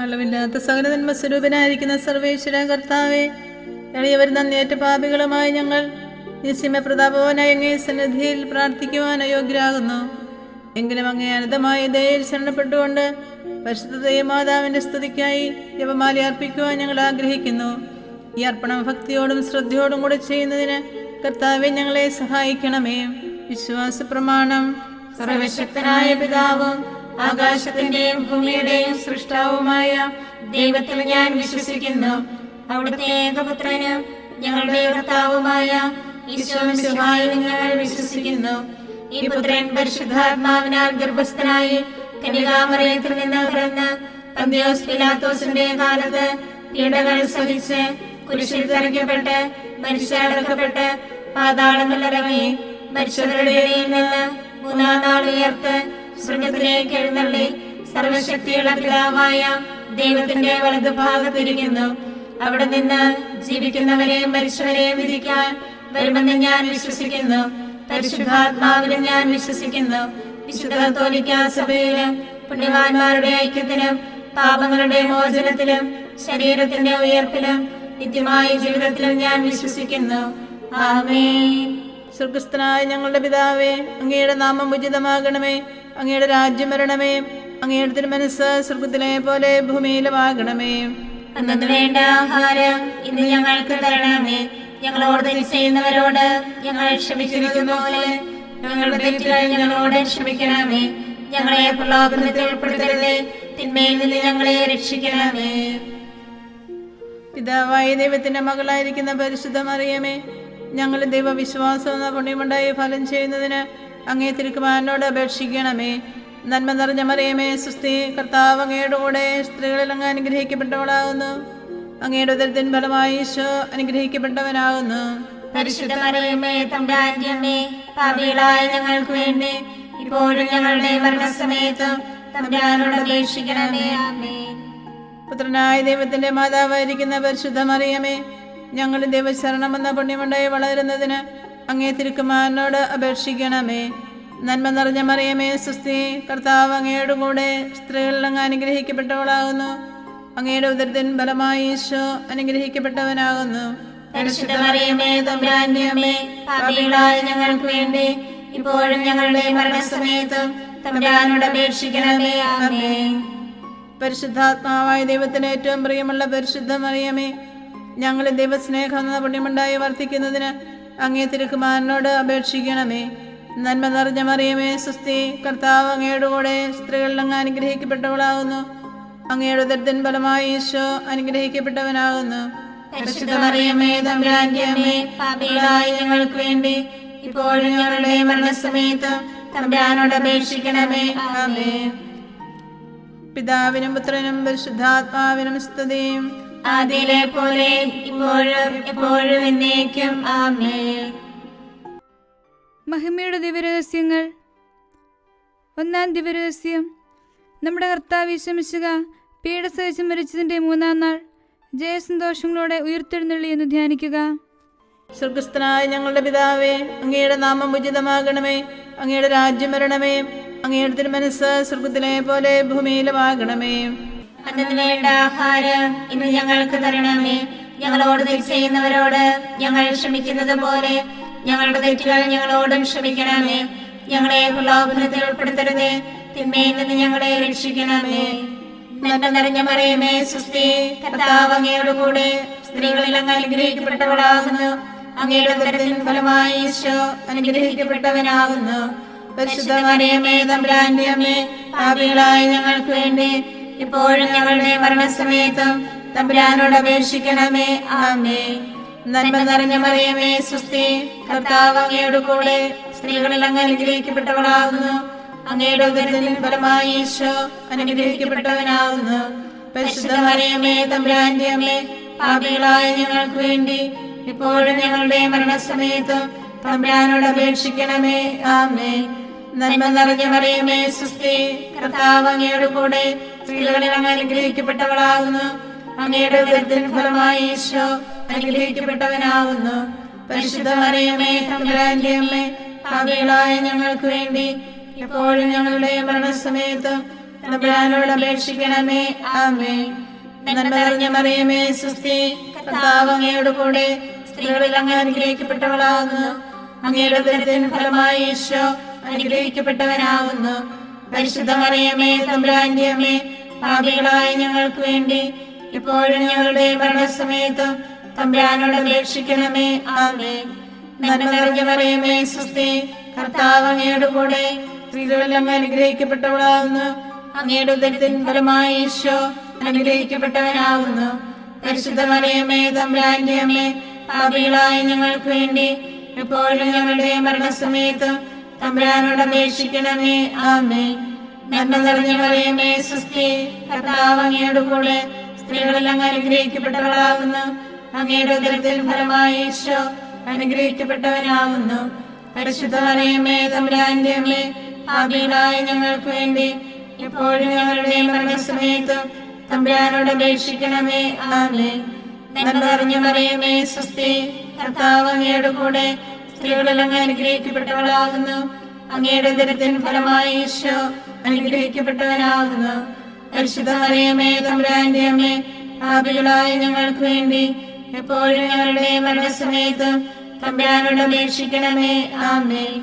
അളവില്ലാത്ത സകല നന്മസ്വരൂപനായിരിക്കുന്ന സർവേശ്വര കർത്താവെ, എളിയവർ നന്ദിയേറ്റ പാപികളുമായി ഞങ്ങൾ നിസ്യമ പ്രതാപവാനായ അങ്ങേ സന്നിധിയിൽ പ്രാർത്ഥിക്കുവാൻ അയോഗ്യരാകുന്നു. എങ്കിലും അങ്ങേ അനന്തമായ ദയയിൽ ശരണപ്പെട്ടുകൊണ്ട് പരിശുദ്ധ ദൈവമാതാവിന്റെ സ്തുതിക്കായി ജപമാല അർപ്പിക്കുവാൻ ഞങ്ങൾ ആഗ്രഹിക്കുന്നു. ഈ അർപ്പണം ഭക്തിയോടും ശ്രദ്ധയോടും കൂടെ ചെയ്യുന്നതിന് കർത്താവെ ഞങ്ങളെ സഹായിക്കണമേ. വിശ്വാസ പ്രമാണം. സർവശക്തനായ പിതാവും ആകാശത്തിന്റെയും ഭൂമിയുടെയും സൃഷ്ടാവുമായ ദൈവത്തിൽ ഞാൻ വിശ്വസിക്കുന്നു. അവിടുത്തെ ഏകപുത്രനും ഞങ്ങളുടെ കർത്താവുമായ ഈശോമിശിഹായിൽ ഞങ്ങൾ വിശ്വസിക്കുന്നു. ഈ പുത്രൻ പരിശുദ്ധാത്മാവിനാൽ ഗർഭസ്ഥനായി കന്യകാമറിയത്തിൽ നിന്ന് പിറന്ന് പന്തിയോസ് പിലാത്തോസിന്റെ കാലത്ത് പീഡകൾ സഹിച്ച് കുരിശിൽ തറയ്ക്കപ്പെട്ട് മരിച്ചടക്കപ്പെട്ട് പാതാളങ്ങളിലിറങ്ങി മരിച്ചവരുടെ ഇടയിൽ നിന്ന് മൂന്നാം നാൾ ഉയർത്ത് സ്വർഗ്ഗത്തിലേക്ക് എഴുന്നള്ളി സർവശക്തിയുള്ള പിതാവായ ദൈവത്തിന്റെ വലതുഭാഗത്തിരിക്കുന്നു. അവിടെ നിന്ന് ജീവിക്കുന്നവരെയും മരിച്ചവരെയും വിധിക്കാൻ വരുമെന്ന് ഞാൻ വിശ്വസിക്കുന്നു. പരിശുദ്ധാത്മാവിലും ഞാൻ വിശ്വസിക്കുന്നു. വിശുദ്ധ കത്തോലിക്കാ സഭയിലും പുണ്യവാന്മാരുടെ ഐക്യത്തിലും പാപങ്ങളുടെ മോചനത്തിലും ശരീരത്തിന്റെ ഉയർപ്പിലും നിത്യമായ ജീവിതത്തിലും ഞാൻ വിശ്വസിക്കുന്നു. ആമേൻ. സ്വർഗസ്ഥനായ ഞങ്ങളുടെ പിതാവേ, അങ്ങയുടെ നാമം ഉചിതമാകണമേ. അങ്ങയുടെ രാജ്യം വരണമേ. അങ്ങയുടെ തിരുമനസ്സ് സ്വർഗത്തിലെ പോലെ ഭൂമിയിലുമാകണമേ. അന്നു വേണ്ട ആഹാരം ഇന്ന് ഞങ്ങൾക്ക് തരണമേ. ഞങ്ങളോട് തെറ്റ് ചെയ്യുന്നവരോട് ഞങ്ങൾ ക്ഷമിച്ചിരിക്കുന്ന പോലെ ഞങ്ങളുടെ തെറ്റുകൾ ഞങ്ങളോട് ക്ഷമിക്കണമേ. ഞങ്ങളെ പ്രലോഭനത്തിൽ ഉൾപ്പെടുത്തരുതേ, തിന്മയിൽ നിന്ന് ഞങ്ങളെ രക്ഷിക്കണമേ. പിതാവായ ദൈവത്തിന്റെ മകളായിരിക്കുന്ന പരിശുദ്ധ മറിയമേ, ഞങ്ങളുടെ ദൈവവിശ്വാസം എന്ന പുണ്യമുണ്ടായി ഫലം ചെയ്യുന്നതിന് അങ്ങേ തിരുക്കുമാരനോട് അപേക്ഷിക്കണമേ. നന്മ നിറഞ്ഞ മറിയമേ, സുസ്ഥി, കർത്താവ് അങ്ങയുടെ കൂടെ സ്ത്രീകളിൽ അങ്ങ് അനുഗ്രഹിക്കപ്പെട്ടവളാകുന്നു. അങ്ങയുടെ ഉദരത്തിൻ ഫലമായി ഈശോ അനുഗ്രഹിക്കപ്പെട്ടവനാകുന്നു. പരിശുദ്ധ മറിയമേ, തമ്പുരാന്റെ അമ്മേ, പാപികളായ ഞങ്ങൾക്ക് വേണ്ടി ഇപ്പോഴും ഞങ്ങളുടെ മരണസമയത്തും തമ്പുരാനോട് അപേക്ഷിക്കണമേ. ആമേൻ. പുത്രനായ ദൈവത്തിന്റെ മാതാവായിരിക്കുന്ന പരിശുദ്ധ മറിയമേ, ഞങ്ങളുടെ ദൈവശരണമെന്ന പുണ്യമുണ്ടായി വളരുന്നതിന് അങ്ങേ തിരുക്കുമാരനോട് അപേക്ഷിക്കണമേ. നന്മ നിറഞ്ഞ മറിയമേ, സുസ്ഥി, കർത്താവ് അങ്ങയുടെ കൂടെ സ്ത്രീകളിൽ അങ്ങ് അനുഗ്രഹിക്കപ്പെട്ടവളാകുന്നു. അങ്ങയുടെ ഉദരത്തിൻ ഫലമായി ഈശോ അനുഗ്രഹിക്കപ്പെട്ടവനാകുന്നു. പരിശുദ്ധ മറിയമേ, തമ്പുരാന്റെ അമ്മേ, പാപികളായ ഞങ്ങൾക്ക് വേണ്ടി ഇപ്പോഴും ഞങ്ങളുടെ മരണസമയത്തും തമ്പുരാനോട് അപേക്ഷിക്കണമേ. ആമേൻ. പരിശുദ്ധാത്മാവായ ദൈവത്തിന് ഏറ്റവും പ്രിയമുള്ള പരിശുദ്ധ മറിയമേ, ഞങ്ങളുടെ ദൈവസ്നേഹം എന്ന പുണ്യമുണ്ടായി വർദ്ധിക്കുന്നതിന് അങ്ങേ തിരുക്കുമാരനോട് അപേക്ഷിക്കണമേ. നന്മ നിറഞ്ഞ മറിയമേ, സുസ്ഥി, കർത്താവ് അങ്ങയുടെ കൂടെ സ്ത്രീകളിൽ അങ്ങ് അനുഗ്രഹിക്കപ്പെട്ടവളാകുന്നു. അങ്ങയുടെ ഉദരത്തിൻ ഫലമായി ഈശോ അനുഗ്രഹിക്കപ്പെട്ടവനാകുന്നു. പരിശുദ്ധ മറിയമേ, തമ്പുരാന്റെ അമ്മേ, പാപികളായ ഞങ്ങൾക്ക് വേണ്ടി ഇപ്പോഴും ഞങ്ങളുടെ മരണസമയത്തും തമ്പുരാനോട് അപേക്ഷിക്കണമേ. ആമേൻ. പിതാവിനും പുത്രനും പരിശുദ്ധാത്മാവിനും സ്തുതിയും, ആദിയിലെ പോലെ ഇപ്പോഴും എപ്പോഴും എന്നേക്കും. ആമേൻ. മഹിമയുടെ ദിവ്യരഹസ്യങ്ങൾ. ഒന്നാം ദിവ്യരഹസ്യം. നമ്മുടെ കർത്താവ് ഈശോമിശിഹ പീഡ സഹിച്ച് മരിച്ചതിൻ്റെ മൂന്നാം നാൾ ജയസന്തോഷങ്ങളോടെ ഉയർത്തെഴുന്നള്ളി എന്ന് ധ്യാനിക്കുക. സ്വർഗസ്ഥനായ ഞങ്ങളുടെ പിതാവേ, അങ്ങയുടെ നാമം ഉചിതമാകണമേ. അങ്ങയുടെ രാജ്യം വരണമേ. അങ്ങയുടെ തിരുമനസ്സ് സ്വർഗത്തിലെ പോലെ ഭൂമിയിലുമാകണമേ. അന്നു വേണ്ട ആഹാരം ഇന്ന് ഞങ്ങൾക്ക് തരണമേ. ഞങ്ങളോട് തെറ്റ് ചെയ്യുന്നവരോട് ഞങ്ങൾ ക്ഷമിക്കുന്നത് പോലെ ഞങ്ങളുടെ തെറ്റുകൾ ഞങ്ങളോടും ക്ഷമിക്കണമേ. ഞങ്ങളെ പ്രലോഭനത്തിൽ ഉൾപ്പെടുത്തരുതേ, തിന്മയിൽ നിന്ന് ഞങ്ങളെ രക്ഷിക്കണമേ. നന്മ നിറഞ്ഞ മറിയമേ, സുസ്ഥി, കർത്താവ് അങ്ങയുടെ കൂടെ സ്ത്രീകളിൽ അങ്ങ് അനുഗ്രഹിക്കപ്പെട്ടവളാകുന്നു. അങ്ങയുടെ ഉദരത്തിൻ ഫലമായി ഈശോ അനുഗ്രഹിക്കപ്പെട്ടവനാകുന്നു. പരിശുദ്ധ മറിയമേ, തമ്പുരാന്റെ അമ്മേ, പാപികളായ ഞങ്ങൾക്ക് വേണ്ടി ഇപ്പോഴും ഞങ്ങളുടെ മരണസമയത്തും തമ്പുരാനോട് അപേക്ഷിക്കണമേ. ആമേൻ. നന്മ നിറഞ്ഞ മറിയമേ, സുസ്ഥി, കർത്താവ് അങ്ങയുടെ കൂടെ സ്ത്രീകളിൽ അങ്ങ് അനുഗ്രഹിക്കപ്പെട്ടവളാകുന്നു. അങ്ങയുടെ ഉദരത്തിൻ ഫലമായി ഈശോ അനുഗ്രഹിക്കപ്പെട്ടവനാകുന്നു. പരിശുദ്ധ മറിയമേ, തമ്പുരാന്റെ അമ്മേ, പാപികളായ ഞങ്ങൾക്ക് വേണ്ടി ഇപ്പോഴും ഞങ്ങളുടെ മരണസമയത്തും തമ്പുരാനോട് അപേക്ഷിക്കണമേ. ആമേൻ. നന്മ നിറഞ്ഞ മറിയമേ, സുസ്ഥി, കർത്താവ് അങ്ങയുടെ കൂടെ സ്ത്രീകളിൽ അങ്ങ് അനുഗ്രഹിക്കപ്പെട്ടവളാകുന്നു. അങ്ങയുടെ ഉദരത്തിൻ ഫലമായി ഈശോ അനുഗ്രഹിക്കപ്പെട്ടവനാകുന്നു. പരിശുദ്ധ മറിയമേ, തമ്പുരാന്റെ അമ്മേ, പാപികളായ ഞങ്ങൾക്ക് വേണ്ടി ഇപ്പോഴും ഞങ്ങളുടെ മരണസമയത്തും തമ്പുരാനോട് അപേക്ഷിക്കണമേ. ആമേൻ. നന്മ നിറഞ്ഞ മറിയമേ സുസ്തി, കർത്താവ് അങ്ങയോട് കൂടെ സ്ത്രീകളിൽ അങ്ങ് അനുഗ്രഹിക്കപ്പെട്ടവളാകുന്നു. അങ്ങയുടെ ഉദരത്തിൻ ഫലമായി ഈശോ അനുഗ്രഹിക്കപ്പെട്ടവനാകുന്നു. പരിശുദ്ധ മറിയമേ തമ്പുരാന്റെ അമ്മേ, പാപികളായ ഞങ്ങൾക്ക് വേണ്ടി ഇപ്പോഴും ഞങ്ങളുടെ മരണസമയത്തും തമ്പുരാനോട് അപേക്ഷിക്കണമേ. ആമേൻ. നന്മ നിറഞ്ഞ മറിയമേ സുസ്തി, കർത്താവ് അങ്ങയോട് കൂടെ സ്ത്രീകളിൽ അങ്ങ് അനുഗ്രഹിക്കപ്പെട്ടവളാകുന്നു. അങ്ങയുടെ ഉദരത്തിൻ ഫലമായി ഈശോ അനുഗ്രഹിക്കപ്പെട്ടവനാകുന്നു. പരിശുദ്ധ മറിയമേ തമ്പുരാന്റെ അമ്മേ, പാപികളായ ഞങ്ങൾക്ക് വേണ്ടി എപ്പോഴും ഞങ്ങളുടെ മരണസമയത്തും തമ്പുരാനോട് അപേക്ഷിക്കണമേ. ആമേൻ. നന്മ നിറഞ്ഞ മറിയമേ സുസ്തി, കർത്താവ് അങ്ങയോട് കൂടെ സ്ത്രീകളിൽ അങ്ങ് അനുഗ്രഹിക്കപ്പെട്ടവളാകുന്നു. അങ്ങയുടെ ഉദരത്തിൻ ഫലമായി ഈശോ അനുഗ്രഹിക്കപ്പെട്ടവനാകുന്നു. പരിശുദ്ധ മറിയമേ തമ്പുരാന്റെ അമ്മേ, പാപികളായ ഞങ്ങൾക്ക് വേണ്ടി എപ്പോഴും ഞങ്ങളുടെ മരണസമയത്തും തമ്പുരാനോട് അപേക്ഷിക്കണമേ. ആമേൻ. നന്മ നിറഞ്ഞ മറിയമേ സുസ്തി, കർത്താവ് അങ്ങയോട് കൂടെ സ്ത്രീകളിൽ അങ്ങ് അനുഗ്രഹിക്കപ്പെട്ടവളാകുന്നു. അങ്ങയുടെ ഉദരത്തിൻ ഫലമായി ഈശോ അനുഗ്രഹിക്കപ്പെട്ടവനാകുന്നു. പരിശുദ്ധ മറിയമേ തമ്പുരാന്റെ അമ്മേ, പാപികളായ ഞങ്ങൾക്ക് വേണ്ടി എപ്പോഴും ഞങ്ങളുടെ മരണസമയത്തും തമ്പുരാനോട് അപേക്ഷിക്കണമേ. ആമേൻ.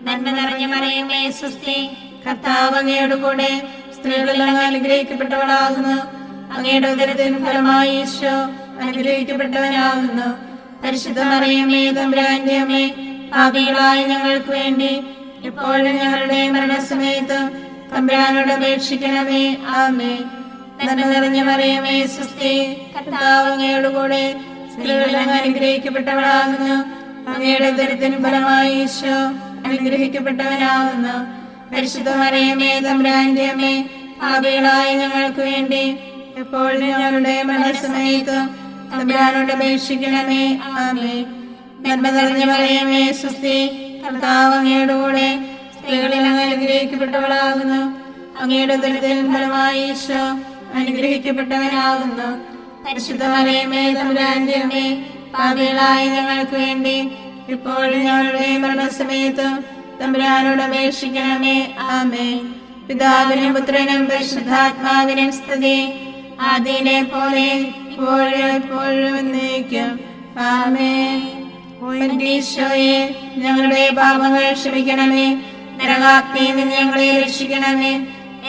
നന്മ നിറഞ്ഞ മറിയമേ സുസ്തി, കർത്താവ് അങ്ങയോട് കൂടെ സ്ത്രീകളിൽ അങ്ങ് അനുഗ്രഹിക്കപ്പെട്ടവളാകുന്നു. അങ്ങയുടെ ഉദരത്തിൻ ഫലമായി ഈശോ അനുഗ്രഹിക്കപ്പെട്ടവനാകുന്നു. പരിശുദ്ധ മറിയമേ തമ്പുരാന്റെ അമ്മേ, പാപികളായ ഞങ്ങൾക്ക് വേണ്ടി എപ്പോഴും ഞങ്ങളുടെ മരണസമയത്തും തമ്പുരാനോട് അപേക്ഷിക്കണമേ. ആമേൻ. നന്മ നിറഞ്ഞ മറിയമേ സുസ്തി, കർത്താവ് അങ്ങയോട് കൂടെ സ്ത്രീകളിൽ അങ്ങ് അനുഗ്രഹിക്കപ്പെട്ടവളാകുന്നു. അങ്ങയുടെ ഉദരത്തിൻ ഫലമായി ഈശോ അനുഗ്രഹിക്കപ്പെട്ടവനാകുന്നു. പരിശുദ്ധ മറിയമേ തമ്പുരാന്റെ അമ്മേ, പാപികളായ ഞങ്ങൾക്ക് വേണ്ടി എപ്പോഴും ഞങ്ങളുടെ മരണസമയത്തും തമ്പുരാനോട് അപേക്ഷിക്കണമേ. ആമേൻ. നന്മ നിറഞ്ഞ മറിയമേ സുസ്തി, കർത്താവ് അങ്ങയോട് കൂടെ സ്ത്രീകളിൽ അങ്ങ് അനുഗ്രഹിക്കപ്പെട്ടവളാകുന്നു. അങ്ങയുടെ ഉദരത്തിൻ ഫലമായി ഈശോ അനുഗ്രഹിക്കപ്പെട്ടവനാകുന്നു. പരിശുദ്ധ മറിയമേ തമ്പുരാന്റെ അമ്മേ, പാപികളായ ഞങ്ങൾക്ക് വേണ്ടി ഇപ്പോഴും ഞങ്ങളുടെ മരണസമയത്തും തമ്പുരാനോട് അപേക്ഷിക്കണമേ. ആമേൻ. പിതാവിനും പുത്രനും പരിശുദ്ധാത്മാവിനും സ്തുതി, ആദിയിലെ പോലെ ഇപ്പോഴും എപ്പോഴും എന്നേക്കും. ആമേൻ. ഈശോയെ, ഞങ്ങളുടെ പാപങ്ങൾ ക്ഷമിക്കണമേ. നരകാഗ്നിയിൽ നിന്ന് ഞങ്ങളെ രക്ഷിക്കണമേ.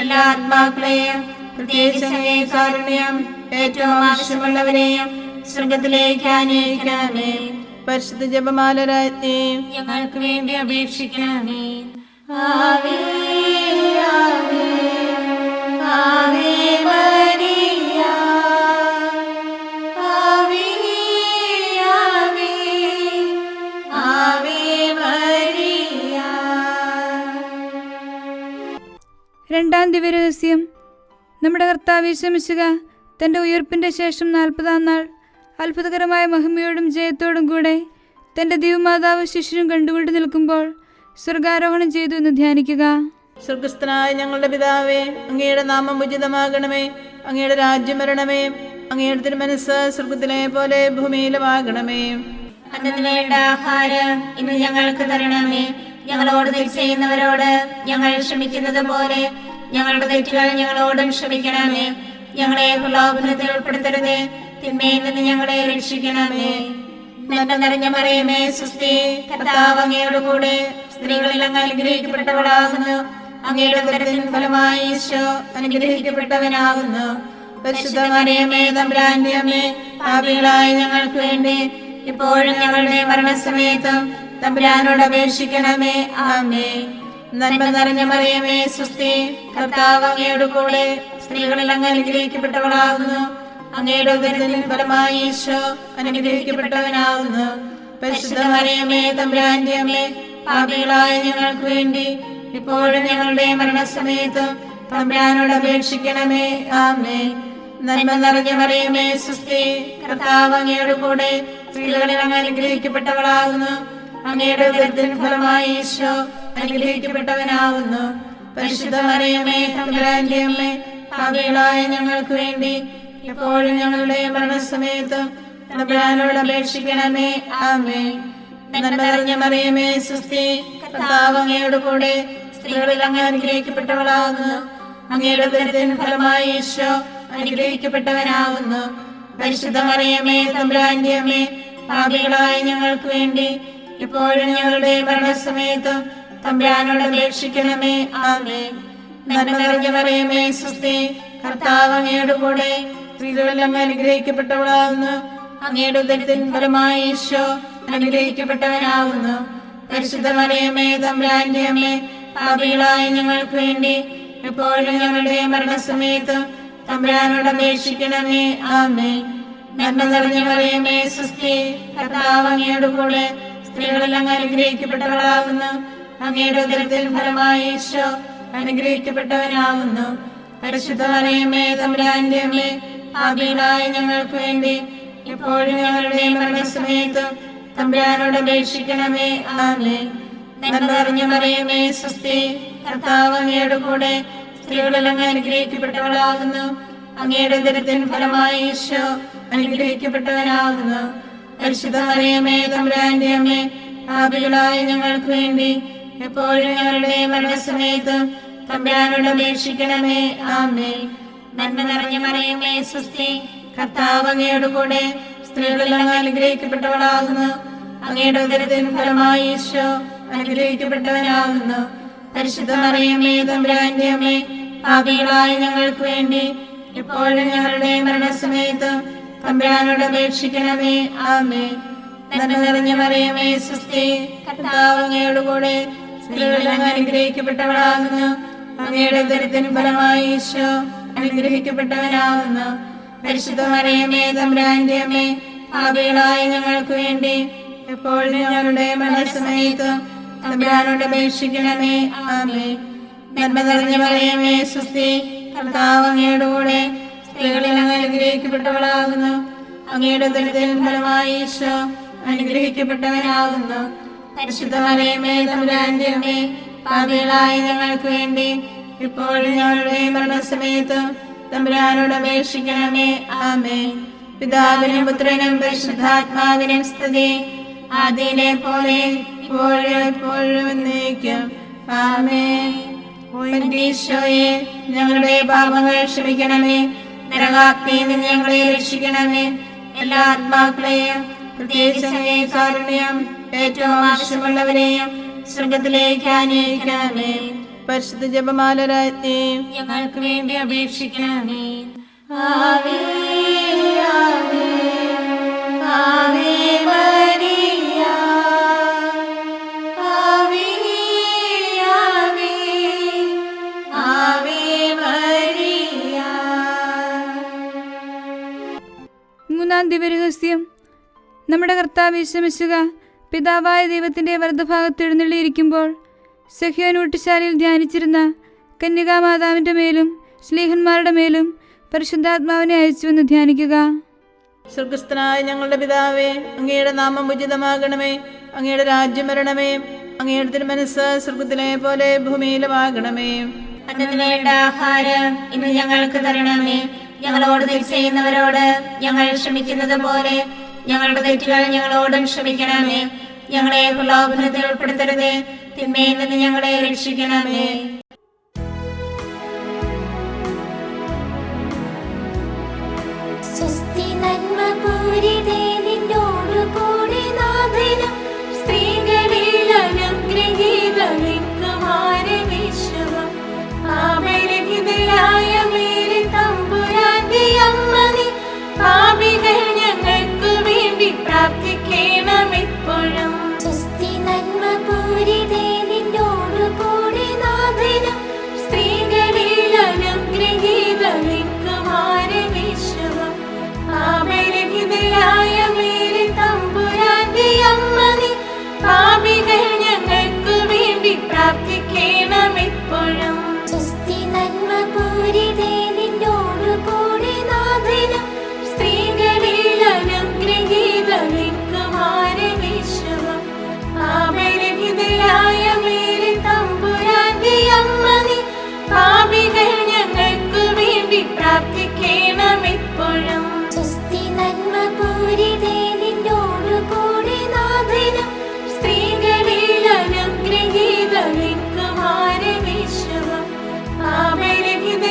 എല്ലാ ആത്മാക്കളെയും പ്രത്യേകിച്ച് കാരുണ്യം ഏറ്റവും ആവശ്യമുള്ളവരെയും സ്വർഗത്തിലേക്ക് ആനയിക്കണമേ. പരിശുദ്ധ ജപമാല രാജ്ഞി, ഞങ്ങൾക്ക് വേണ്ടി അപേക്ഷിക്കണമേ. ആവേ ആവേ ആവേ മരിയ, ആവേ ആവേ ആവേ മരിയ. രണ്ടാം ദിവ്യരഹസ്യം. നമ്മുടെ കർത്താവ് യേശു മിശിഹ തൻ്റെ ഉയർപ്പിൻ്റെ ശേഷം 40-ാം നാൾ അത്ഭുതകരമായ മഹിമയോടും ജയത്തോടും കൂടെ തൻ്റെ ദിവ്യമാതാവ് ശിശുവും കണ്ടുകൊണ്ട് നിൽക്കുമ്പോൾ സ്വർഗാരോഹണം ചെയ്തു എന്ന് ധ്യാനിക്കുക. സ്വർഗസ്ഥനായ ഞങ്ങളുടെ പിതാവേ, അങ്ങയുടെ നാമം ഉചിതമാകണമേ. അങ്ങയുടെ രാജ്യം വരണമേ. അങ്ങയുടെ തിരുമനസ്സ് സ്വർഗത്തിലെ പോലെ ഭൂമിയിലുമാകണമേ. അന്നു വേണ്ട ആഹാരം ഇന്ന് ഞങ്ങൾക്ക് തരണമേ. ഞങ്ങളോട് തെറ്റ് ചെയ്യുന്നവരോട് ഞങ്ങൾ ക്ഷമിക്കുന്നത് പോലെ ഞങ്ങളുടെ തെറ്റുകൾ ഞങ്ങളോടും ക്ഷമിക്കണമേ. ഞങ്ങളെ പ്രലോഭനത്തിൽ ഉൾപ്പെടുത്തരുതേ, തിന്മയിൽ നിന്ന് ഞങ്ങളെ രക്ഷിക്കണമേ. നന്മ നിറഞ്ഞ മറിയമേ സുസ്തി, കർത്താവ് അങ്ങയോട് കൂടെ സ്ത്രീകളിൽ അങ്ങ് അനുഗ്രഹിക്കപ്പെട്ടവളാകുന്നു. അങ്ങയുടെ ഉദരത്തിൻ ഫലമായി ഈശോ അനുഗ്രഹിക്കപ്പെട്ടവനാകുന്നു. പരിശുദ്ധ മറിയമേ തമ്പുരാന്റെ അമ്മേ, പാപികളായ ഞങ്ങൾക്ക് വേണ്ടി ഇപ്പോഴും ഞങ്ങളുടെ മരണസമയത്തും തമ്പുരാനോട് അപേക്ഷിക്കണമേ. ആമേൻ. നന്മ നിറഞ്ഞ മറിയമേ സുസ്തി, കർത്താവ് അങ്ങയോട് കൂടെ സ്ത്രീകളിൽ അങ്ങ് അനുഗ്രഹിക്കപ്പെട്ടവളാകുന്നു. അങ്ങയുടെ ഉദരത്തിൻ ഫലമായി ഈശോ അനുഗ്രഹിക്കപ്പെട്ടവനാകുന്നു. പരിശുദ്ധ മറിയമേ തമ്പുരാന്റെ അമ്മേ, പാപികളായ ഞങ്ങൾക്ക് വേണ്ടി ഇപ്പോഴും ഞങ്ങളുടെ മരണസമയത്തും തമ്പുരാനോട് അപേക്ഷിക്കണമേ. ആമേൻ. നന്മ നിറഞ്ഞ മറിയമേ സുസ്തി, കർത്താവ് അങ്ങയോട് കൂടെ സ്ത്രീകളിൽ അങ്ങ് അനുഗ്രഹിക്കപ്പെട്ടവളാകുന്നു. അങ്ങയുടെ ഉദരത്തിൻ ഫലമായി ഈശോ അനുഗ്രഹിക്കപ്പെട്ടവനാകുന്നു. പരിശുദ്ധ മറിയമേ തമ്പുരാന്റെ അമ്മേ, പാപികളായ ഞങ്ങൾക്ക് വേണ്ടി ഇപ്പോഴും ഞങ്ങളുടെ മരണസമയത്തും തമ്പുരാനോട് അപേക്ഷിക്കണമേ. ആമേൻ. നന്മ നിറഞ്ഞ മറിയമേ സുസ്തി, കർത്താവ് അങ്ങയോട് കൂടെ സ്ത്രീകളിൽ അങ്ങ് അനുഗ്രഹിക്കപ്പെട്ടവളാകുന്നു. അങ്ങയുടെ ഉദരത്തിൻ ഫലമായി ഈശോ അനുഗ്രഹിക്കപ്പെട്ടവനാകുന്നു. പരിശുദ്ധ മറിയമേ, തമ്പുരാന്റെ അമ്മേ, പാപികളായ ഞങ്ങൾക്ക് വേണ്ടി ഇപ്പോഴും ഞങ്ങളുടെ മരണസമയത്തും തമ്പുരാനോട് അപേക്ഷിക്കണമേ. ആമേൻ. നന്മ നിറഞ്ഞ മറിയമേ, സ്വസ്തി, കർത്താവ് അങ്ങയുടെ കൂടെ, സ്ത്രീകളിൽ അങ്ങ് അനുഗ്രഹിക്കപ്പെട്ടവളാകുന്നു. അങ്ങയുടെ ഉദരത്തിൻ ഫലമായി ഈശോ അനുഗ്രഹിക്കപ്പെട്ടവനാകുന്നു. പരിശുദ്ധ മറിയമേ, തമ്പുരാന്റെ അമ്മേ, പാപികളായ ഞങ്ങൾക്ക് വേണ്ടി എപ്പോഴും ഞങ്ങളുടെ മരണസമയത്തും തമ്പുരാനോട് അപേക്ഷിക്കണമേ. ആമേൻ. നന്മ നിറഞ്ഞ മറിയമേ, സ്വസ്തി, കർത്താവ് അങ്ങയുടെ കൂടെ, സ്ത്രീകളിൽ അങ്ങ് അനുഗ്രഹിക്കപ്പെട്ടവളാകുന്നു. അങ്ങയുടെ ഉദരത്തിൻ ഫലമായി ഈശോ അനുഗ്രഹിക്കപ്പെട്ടവനാകുന്നു. പരിശുദ്ധ മറിയമേ, തമ്പുരാന്റെ അമ്മേ, പാപികളായ ഞങ്ങൾക്ക് വേണ്ടി എപ്പോഴും ഞങ്ങളുടെ മരണസമയത്തും തമ്പുരാനോട് അപേക്ഷിക്കണമേ. ആമേൻ. നന്മ നിറഞ്ഞ മറിയമേ, സ്വസ്തി, കർത്താവ് അങ്ങയുടെ കൂടെ, സ്ത്രീകളിൽ അങ്ങ് അനുഗ്രഹിക്കപ്പെട്ടവളാകുന്നു. അങ്ങയുടെ ഉദരത്തിൻ ഫലമായി ഈശോ അനുഗ്രഹിക്കപ്പെട്ടവനാകുന്നു. പരിശുദ്ധ മറിയമേ, തമ്പുരാന്റെ അമ്മേ, പാപികളായ ഞങ്ങൾക്ക് വേണ്ടി എപ്പോഴും ഞങ്ങളുടെ മരണസമയത്തും തമ്പുരാനോട് അപേക്ഷിക്കണമേ. ആമേൻ. നന്മ നിറഞ്ഞ മറിയമേ, സ്വസ്തി, കർത്താവ് അങ്ങയുടെ കൂടെ, സ്ത്രീകളിൽ അങ്ങ് അനുഗ്രഹിക്കപ്പെട്ടവളാകുന്നു. അങ്ങയുടെ ഉദരത്തിൻ ഫലമായി ഈശോ അനുഗ്രഹിക്കപ്പെട്ടവനാകുന്നു. പരിശുദ്ധ മറിയമേ, തമ്പുരാന്റെ അമ്മേ, പാപികളായ ഞങ്ങൾക്ക് വേണ്ടി എപ്പോഴും ഞങ്ങളുടെ മരണസമയത്തും തമ്പുരാനോട് അപേക്ഷിക്കണമേ. ആമേൻ. നന്മ നിറഞ്ഞ മറിയമേ, സ്വസ്തി, കർത്താവ് അങ്ങയുടെ കൂടെ, സ്ത്രീകളിൽ അങ്ങ് അനുഗ്രഹിക്കപ്പെട്ടവളാകുന്നു. അങ്ങയുടെ ഉദരത്തിൻ ഫലമായി ഈശോ അനുഗ്രഹിക്കപ്പെട്ടവനാകുന്നു. പരിശുദ്ധ മറിയമേ, തമ്പുരാന്റെ അമ്മേ, പാപികളായ ഞങ്ങൾക്ക് വേണ്ടി എപ്പോഴും ഞങ്ങളുടെ മരണസമയത്തും തമ്പുരാനോട് അപേക്ഷിക്കണമേ. ആമേൻ. നന്മ നിറഞ്ഞ മറിയമേ, സ്വസ്തി, കർത്താവ് അങ്ങയുടെ കൂടെ, സ്ത്രീകളിൽ അങ്ങ് അനുഗ്രഹിക്കപ്പെട്ടവളാകുന്നു. അങ്ങയുടെ ഉദരത്തിൻ ഫലമായി ഈശോ അനുഗ്രഹിക്കപ്പെട്ടവനാകുന്നു. പരിശുദ്ധ മറിയമേ, തമ്പുരാന്റെ അമ്മേ, പാപികളായ ഞങ്ങൾക്ക് വേണ്ടി ഇപ്പോഴും ഞങ്ങളുടെ മരണസമയത്തും തമ്പുരാനോട് അപേക്ഷിക്കണമേ. ആമേൻ. പിതാവിനും പുത്രനും പരിശുദ്ധാത്മാവിനും സ്തുതി, ആദിയിലെ പോലെ ഇപ്പോഴും എപ്പോഴും എന്നേക്കും. ആമേൻ. ഈശോയെ, ഞങ്ങളുടെ പാപങ്ങൾ ക്ഷമിക്കണമേ. നരകാഗ്നിയിൽ നിന്ന് ഞങ്ങളെ രക്ഷിക്കണമേ. എല്ലാ ആത്മാക്കളെയും, പ്രത്യേകിച്ച് കാരുണ്യം ഏറ്റവും ആവശ്യമുള്ളവരെയും സ്വർഗത്തിലേക്ക് ആനയിക്കണമേ. പരിശുദ്ധ ജപമാല രാജ്ഞി, ഞങ്ങൾക്ക് വേണ്ടി അപേക്ഷിക്കണമേ. ആവേ ആവേ ആവേ മരിയ, ആവേ ആവേ ആവേ മരിയ. മൂന്നാം ദിവ്യരഹസ്യം. നമ്മുടെ കർത്താവ് യേശുമിശിഹ പിതാവായ ദൈവത്തിൻ്റെ വലതുഭാഗത്ത് എഴുന്നള്ളിയിരിക്കുമ്പോൾ സഹ്യോൻ ഊട്ടുശാലയിൽ ധ്യാനിച്ചിരുന്ന കന്യകാമാതാവിൻ്റെ മേലും ശ്ലീഹന്മാരുടെ മേലും പരിശുദ്ധാത്മാവിനെ അയച്ചുവെന്ന് ധ്യാനിക്കുക. സ്വർഗസ്ഥനായ ഞങ്ങളുടെ പിതാവേ, അങ്ങയുടെ നാമം ഉചിതമാകണമേ. അങ്ങയുടെ രാജ്യം വരണമേ. അങ്ങയുടെ തിരുമനസ്സ് സ്വർഗത്തിലെ പോലെ ഭൂമിയിലുമാകണമേ. അന്നത്തിന് വേണ്ട ആഹാരം ഇന്ന് ഞങ്ങൾക്ക് തരണമേ. ഞങ്ങളോട് തെറ്റ് ചെയ്യുന്നവരോട് ഞങ്ങൾ ക്ഷമിക്കുന്നത് പോലെ ഞങ്ങളുടെ തെറ്റുകൾ ഞങ്ങളോടും ക്ഷമിക്കണമേ. ഞങ്ങളെ പ്രലോഭനത്തിൽ ഉൾപ്പെടുത്തരുതേ, തിന്മയിൽ നിന്ന് ഞങ്ങളെ രക്ഷിക്കണമേ. സ്വസ്തി നന്മ പൂരിതേ നിന്നോടു കൂടി നാഥനും സ്ത്രീകളിൽ അനുഗ്രഹീതമാരവിശ്വം പാപരഹിതയായ മേരി തമ്പുരാന്റെ അമ്മ നീ പാപികൾ ഞങ്ങൾക്ക് വേണ്ടി പ്രാർത്ഥിക്കണമെപ്പോഴും. സ്വസ്തി നന്മ പൂരിതേ നിന്നോടു കൂടി നാഥനും സ്ത്രീകളിൽ അനുഗ്രഹീതമാരവിശ്വം പാപരഹിതയായ മേരി തമ്പുരാന്റെ അമ്മ നീ പാപികൾ ഞങ്ങൾക്ക് വേണ്ടി പ്രാർത്ഥിക്കണമെപ്പോഴും. സ്വസ്തി നന്മ പൂരിതേ നിന്നോടു കൂടി നാഥനും സ്ത്രീകളിൽ അനുഗ്രഹീതമാരവിശ്വം പാപരഹിതയായ മേരി തമ്പുരാന്റെ അമ്മ നീ പാപികൾ ഞങ്ങൾക്ക് വേണ്ടി പ്രാർത്ഥിക്കണമെപ്പോഴും. സ്വസ്തി നന്മ പൂരിതേ നിന്നോടു കൂടി നാഥനും സ്ത്രീകളിൽ അനുഗ്രഹീതമാരവിശ്വം പാപരഹിതയായ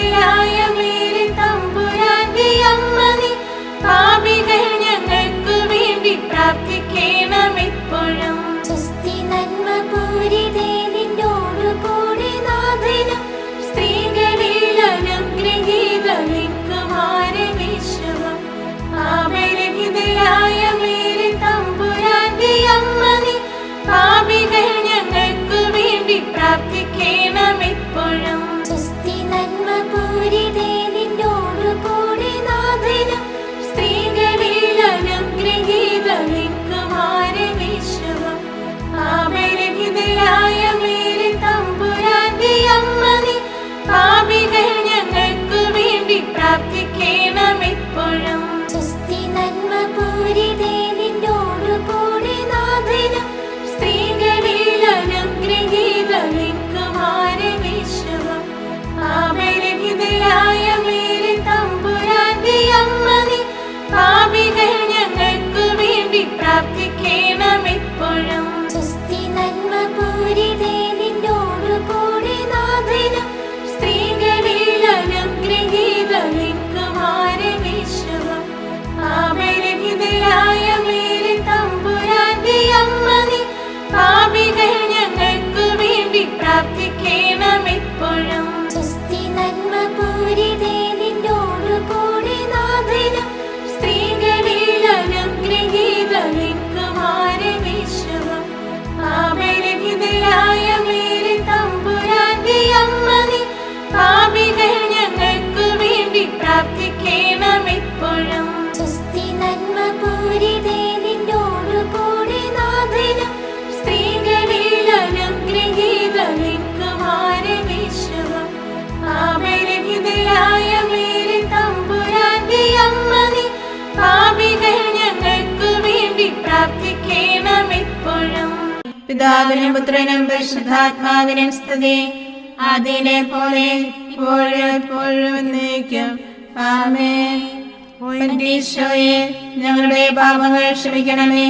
പിതാവിനും പുത്രനും പരിശുദ്ധാത്മാവിനും സ്തുതി. ആദിയിലെ പോലെ ഇപ്പോഴും എപ്പോഴും എന്നേക്കും. ആമേൻ. ഈശോയെ, ഞങ്ങളുടെ പാപങ്ങൾ ക്ഷമിക്കണമേ.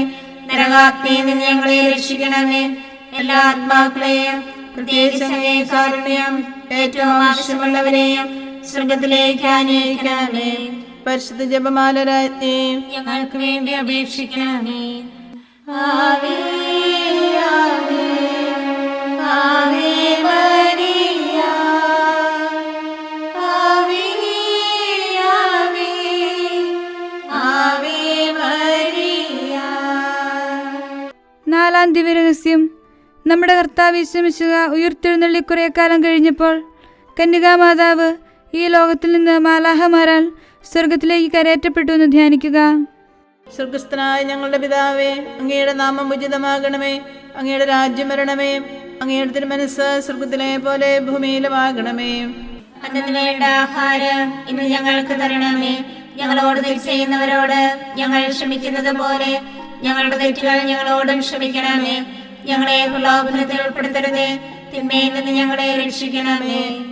നരകാഗ്നിയിൽ നിന്ന് ഞങ്ങളെ രക്ഷിക്കണമേ. എല്ലാ ആത്മാക്കളെയും, പ്രത്യേകിച്ച് അങ്ങേ കാരുണ്യം ഏറ്റവും ആവശ്യമുള്ളവരെയും സ്വർഗത്തിലേക്ക് ആനയിക്കണമേ. പരിശുദ്ധ ജപമാല രാജ്ഞി, ഞങ്ങൾക്ക് വേണ്ടി അപേക്ഷിക്കണമേ. ആവേ ആവേ ആവേ മരിയ, ആവേ ആവേ ആവേ മരിയ. നാലാം ദിവ്യരഹസ്യം. നമ്മുടെ കർത്താവ് യേശു മിശിഹ ഉയിർത്തെഴുന്നള്ളി കുറേ കാലം കഴിഞ്ഞപ്പോൾ കന്യകാമാതാവ് ഈ ലോകത്തിൽ നിന്ന് മാലാഹമാരാൽ സ്വർഗത്തിലേക്ക് കരയേറ്റപ്പെട്ടു എന്ന് ധ്യാനിക്കുക. സ്വർഗസ്ഥനായ ഞങ്ങളുടെ പിതാവേ, അങ്ങയുടെ നാമം ഉചിതമാകണമേ. അങ്ങയുടെ രാജ്യം വരണമേ. അങ്ങയുടെ തിരുമനസ്സ് സ്വർഗത്തിലെ പോലെ ഭൂമിയിലുമാകണമേ. അന്നത്തിന് വേണ്ട ആഹാരം ഇന്ന് ഞങ്ങൾക്ക് തരണമേ. ഞങ്ങളോട് തെറ്റ് ചെയ്യുന്നവരോട് ഞങ്ങൾ ക്ഷമിക്കുന്നത് പോലെ ഞങ്ങളുടെ തെറ്റുകൾ ഞങ്ങളോടും ക്ഷമിക്കണമേ. ഞങ്ങളെ പ്രലോഭനത്തിൽ ഉൾപ്പെടുത്തരുതേ, തിന്മയിൽ നിന്ന് ഞങ്ങളെ രക്ഷിക്കണമേ.